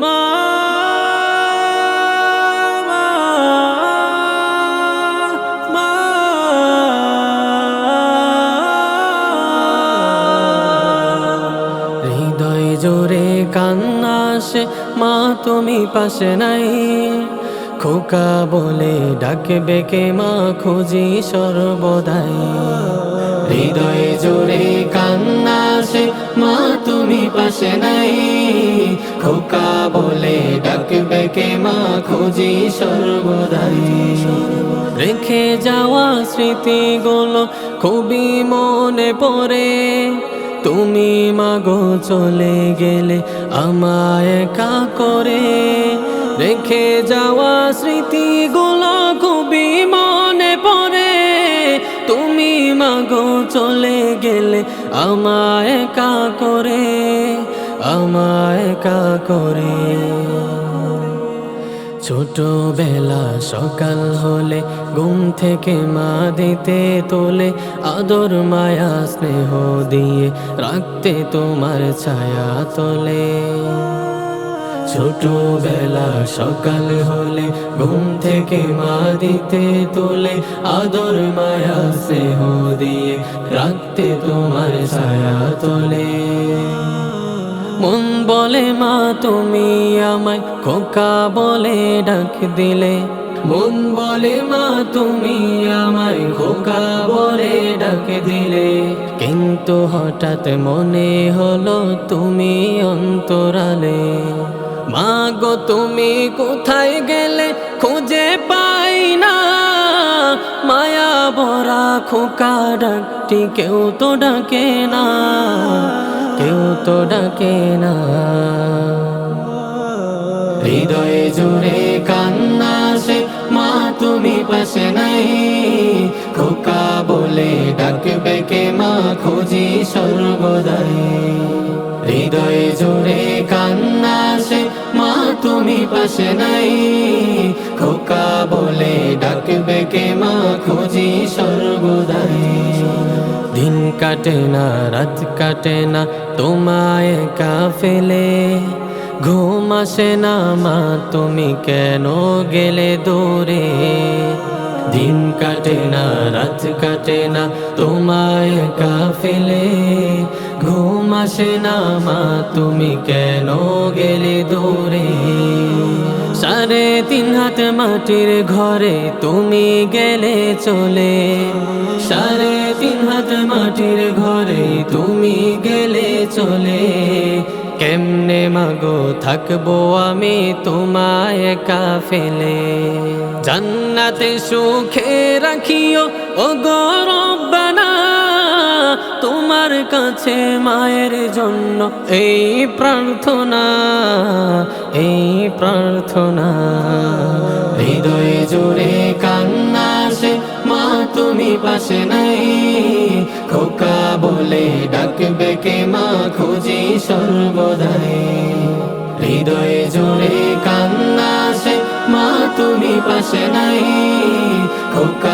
মা মা মা হৃদয় জোরে কান্না আসে, মা তুমি পাশে নাই। খোকা বলে ডাকবে কে, মা খুঁজি সর্বদাই। হৃদয় জোরে কান্না আসে, মা তুমি পাশে নাই। খোকা বলে ডাকবে কে, মা খুঁজি সর্বদাই। রেখে যাওয়া স্মৃতিগুলো খুবই মনে পড়ে। তুমি মাগো চলে গেলে আমায় একা করে। রেখে যাওয়া স্মৃতিগুলো খুবই মনে পড়ে। তুমি মাগো চলে গেলে আমায় একা করে, আমায় একা করে। ছোটবেলা সকাল হলে ঘুম থেকে মা দিতে তোলে, আদর মায়া স্নেহ দিয়ে রাখতে তোমার ছায়া তোলে। ছোটবেলা সকাল হলে ঘুম থেকে মা দিতে তোলে, আদর মায়া স্নেহ দিয়ে রাখতে তোমার ছায়া তোলে। মন বলে মা তুমি আমায় খোকা বলে ডাক দিলে। মন বলে মা তুমি আমায় খোকা বলে ডাক দিলে। কিন্তু হঠাৎ মনে হলো তুমি অন্তরালে। মা গো তুমি কোথায় গেলে খুঁজে পাই না। মায়া ভরা খোকা ডাকটি কেউ তো ডাকে না, কেউ তো ডাকে না। হৃদয়ে জোরে কান্না আসে, মা তুমি পাশে নাই। খোকা বলে ডাকবে কে, মা খুঁজি সর্বদাই। হৃদয়ে জোরে কান্না আসে, মা তুমি পাশে নাই। খোকা বলে ডাকবে কে, মা খুঁজি সর্বদাই। দিন কাটে না রাত কাটে না তোমায় একা ফেলে। ঘুম আসে না মা তুমি কেন গেলে দূরে। দিন কাটে না রাত কাটে না তোমায় একা ফেলে। ঘুম আসে না মা তুমি কেন গেলে দূরে। 3.5 হাত মাটির ঘরে তুমি গেলে চলে। 3.5 হাত মাটির ঘরে তুমি গেলে চলে। কেমনে মাগো থাকবো আমি তোমায় একা ফেলে। জান্নাতে সুখে রাখিও ও গো রব্বানা। তোমার কাছে মায়ের জন্য এই প্রার্থনা, এই প্রার্থনা। হৃদয়ে জোরে কান্না আসে, মা তুমি পাশে নাই। খোকা বলে ডাকবে কে, মা খুঁজি সর্বদাই। হৃদয়ে জোরে কান্না আসে, মা তুমি পাশে নাই। খোকা